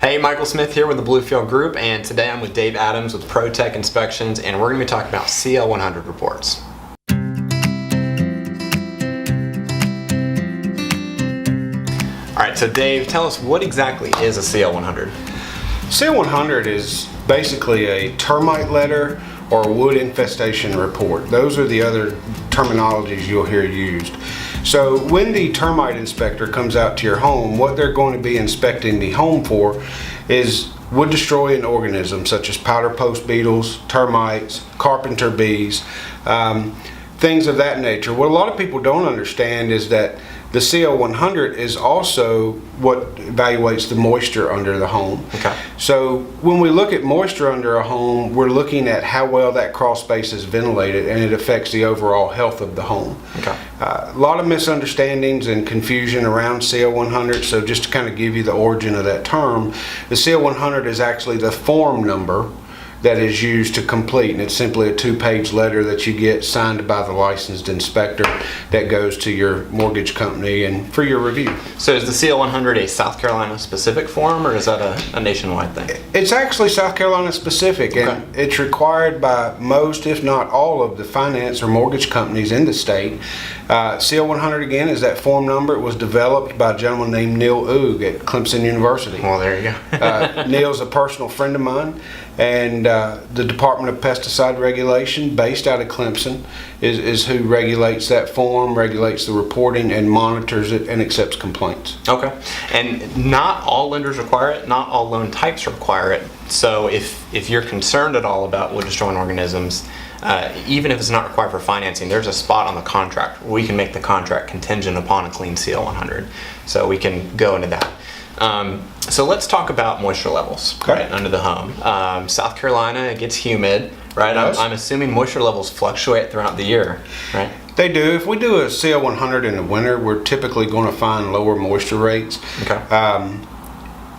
Hey, Michael Smith here with the Bluefield Group, and today I'm with Dave Adams with ProTech Inspections, and we're going to be talking about CL100 reports. Alright, so Dave, tell us what exactly is a CL100? CL100 is basically a termite letter or wood infestation report. Those are the other terminologies you'll hear used. So when the termite inspector comes out to your home, what they're going to be inspecting the home for is wood destroying organisms such as powder post beetles, termites, carpenter bees, things of that nature. What a lot of people don't understand is that the CL100 is also what evaluates the moisture under the home. Okay. So when we look at moisture under a home, we're looking at how well that crawl space is ventilated, and it affects the overall health of the home. Okay. A lot of misunderstandings and confusion around CL100, so just to kind of give you the origin of that term, the CL100 is actually the form number that is used to complete, and it's simply a 2-page letter that you get signed by the licensed inspector that goes to your mortgage company and for your review. So is the CL100 a South Carolina specific form, or is that a nationwide thing? It's actually South Carolina specific, and it's required by most, if not all, of the finance or mortgage companies in the state. CL100 again is that form number. It was developed by a gentleman named Neil Oog at Clemson University. Well, there you go. Neil's a personal friend of mine, and the Department of Pesticide Regulation, based out of Clemson, is who regulates that form, regulates the reporting, and monitors it and accepts complaints. Okay. And not all lenders require it, not all loan types require it. So if you're concerned at all about wood destroying organisms, even if it's not required for financing, there's a spot on the contract where we can make the contract contingent upon a clean CL100. So we can go into that. So let's talk about moisture levels, Okay. right, under the home. South Carolina, it gets humid, right? Yes. I'm assuming moisture levels fluctuate throughout the year, right? They do. If we do a CL100 in the winter, we're typically going to find lower moisture rates. Okay.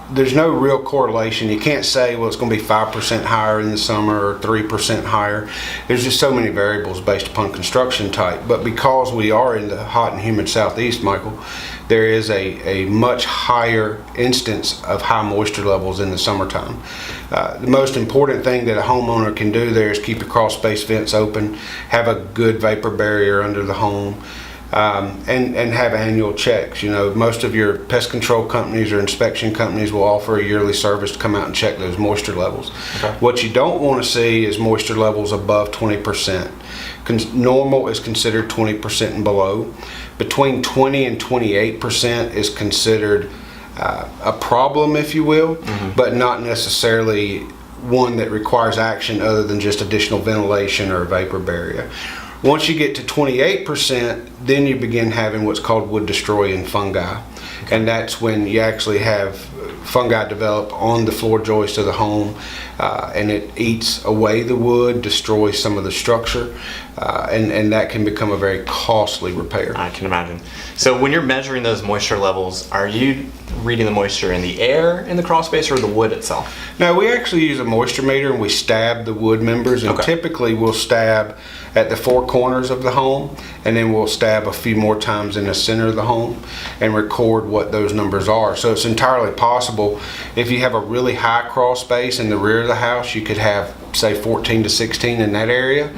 There's no real correlation. You can't say, well, it's going to be 5% higher in the summer or 3% higher. There's just so many variables based upon construction type. But because we are in the hot and humid southeast, Michael, there is a much higher instance of high moisture levels in the summertime. The most important thing that a homeowner can do there is keep your crawl space vents open, have a good vapor barrier under the home, and have annual checks. You know, most of your pest control companies or inspection companies will offer a yearly service to come out and check those moisture levels. Okay. What you don't want to see is moisture levels above 20%. Normal is considered 20% and below. Between 20 and 28% is considered a problem, if you will, but not necessarily one that requires action other than just additional ventilation or a vapor barrier. Once you get to 28%, then you begin having what's called wood destroying fungi. And that's when you actually have fungi develop on the floor joist of the home, and it eats away the wood, destroys some of the structure, and that can become a very costly repair. I can imagine. So when you're measuring those moisture levels, are you reading the moisture in the air in the crawl space or the wood itself? Now, we actually use a moisture meter, and we stab the wood members, and typically we'll stab at the 4 corners of the home, and then we'll stab a few more times in the center of the home and record what those numbers are. So it's entirely possible, if you have a really high crawl space in the rear of the house, you could have, say, 14 to 16 in that area.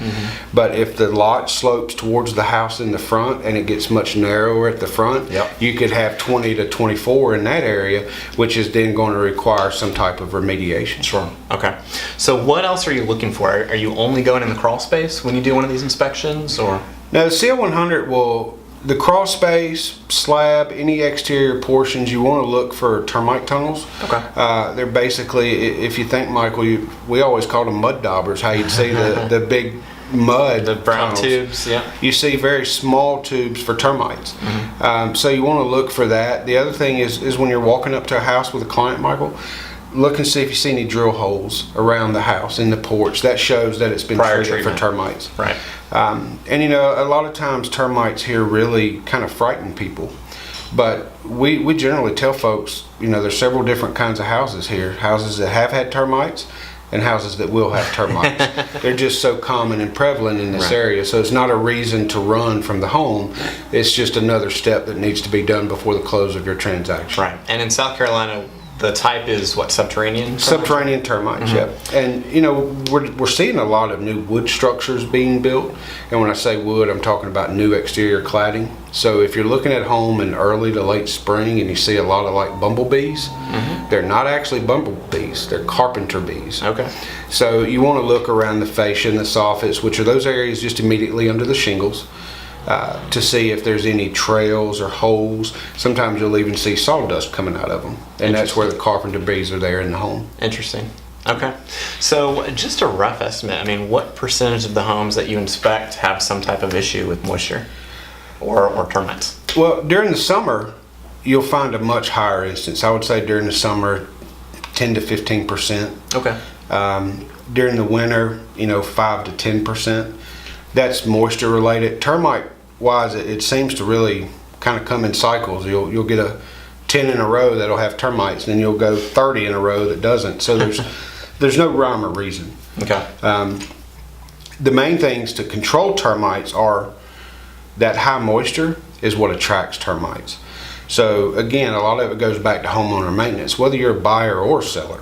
But if the lot slopes towards the house in the front and it gets much narrower at the front, you could have 20 to 24 in that area, which is then going to require some type of remediation. Sure. Okay. So what else are you looking for? Are you only going in the crawl space when you do one of these inspections, or? Now, the CL100 will, the crawl space, slab, any exterior portions, you want to look for termite tunnels. Okay. They're basically, if you think, Michael, we always call them mud daubers, how you'd see the big mud, the brown tunnels. tubes, yeah. You see very small tubes for termites. So you want to look for that. The other thing is when you're walking up to a house with a client, Michael, look and see if you see any drill holes around the house, in the porch. That shows that it's been treated for termites. Right. And you know, a lot of times termites here really kind of frighten people. But we generally tell folks, you know, there's several different kinds of houses here. Houses that have had termites and houses that will have termites. They're just so common and prevalent in this area. So it's not a reason to run from the home. It's just another step that needs to be done before the close of your transaction. Right. And in South Carolina, the type is what, subterranean? Subterranean termites, yep. And you know, we're seeing a lot of new wood structures being built. And when I say wood, I'm talking about new exterior cladding. So if you're looking at home in early to late spring and you see a lot of like bumblebees, they're not actually bumblebees, they're carpenter bees. Okay. So you want to look around the fascia and the soffits, which are those areas just immediately under the shingles, to see if there's any trails or holes. Sometimes you'll even see sawdust coming out of them, and that's where the carpenter bees are there in the home. Interesting. Okay. So just a rough estimate, I mean, what percentage of the homes that you inspect have some type of issue with moisture or termites? Well, during the summer, you'll find a much higher instance. I would say during the summer, 10 to 15%. Okay. During the winter, 5 to 10%. That's moisture related. Termite wise, it seems to really kind of come in cycles. You'll get a 10 in a row that'll have termites, and then you'll go 30 in a row that doesn't. So there's no rhyme or reason. Okay. The main things to control termites are that high moisture is what attracts termites. So again, a lot of it goes back to homeowner maintenance. Whether you're a buyer or seller,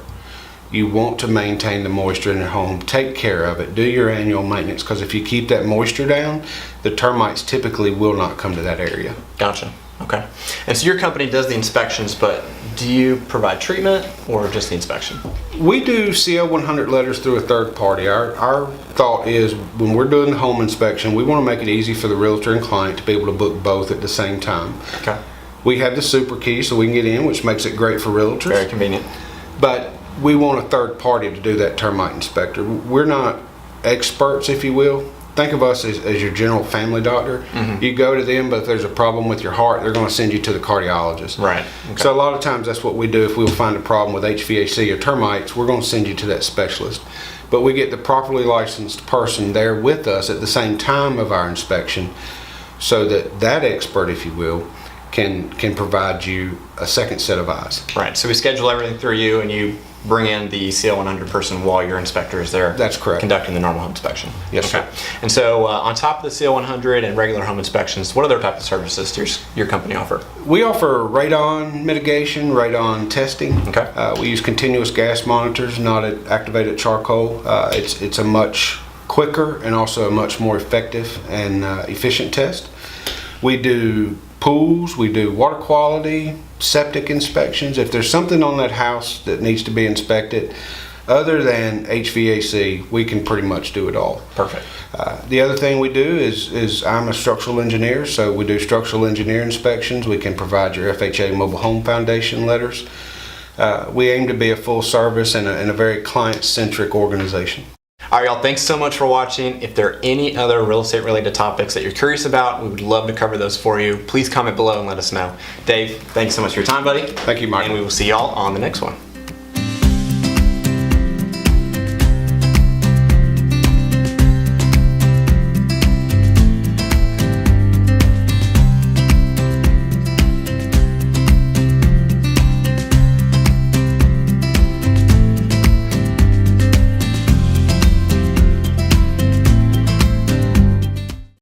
you want to maintain the moisture in your home. Take care of it. Do your annual maintenance, because if you keep that moisture down, the termites typically will not come to that area. Gotcha. Okay. And so your company does the inspections, but do you provide treatment or just the inspection? We do CL 100 letters through a third party. Our thought is when we're doing the home inspection, we want to make it easy for the realtor and client to be able to book both at the same time. Okay. We have the super key so we can get in, which makes it great for realtors. Very convenient. But we want a third party to do that termite inspector. We're not experts, if you will. Think of us as your general family doctor. You go to them, but if there's a problem with your heart, they're going to send you to the cardiologist. Right. Okay. So a lot of times that's what we do. If we'll find a problem with HVAC or termites, we're going to send you to that specialist. But we get the properly licensed person there with us at the same time of our inspection, so that expert, if you will, can provide you a second set of eyes. Right. So we schedule everything through you, and you bring in the CL 100 person while your inspector is there. That's correct. Conducting the normal home inspection. Yes, okay. sir. And so on top of the CL 100 and regular home inspections, what other type of services does your company offer? We offer radon mitigation, radon testing. Okay. We use continuous gas monitors, not activated charcoal. It's a much quicker and also a much more effective and efficient test. We do pools, we do water quality, septic inspections. If there's something on that house that needs to be inspected, other than HVAC, we can pretty much do it all. Perfect. The other thing we do is I'm a structural engineer, so we do structural engineer inspections. We can provide your FHA Mobile Home Foundation letters. We aim to be a full service and a very client-centric organization. All right, y'all, thanks so much for watching. If there are any other real estate related topics that you're curious about, we would love to cover those for you. Please comment below and let us know. Dave, thanks so much for your time, buddy. Thank you, Mike. And we will see y'all on the next one.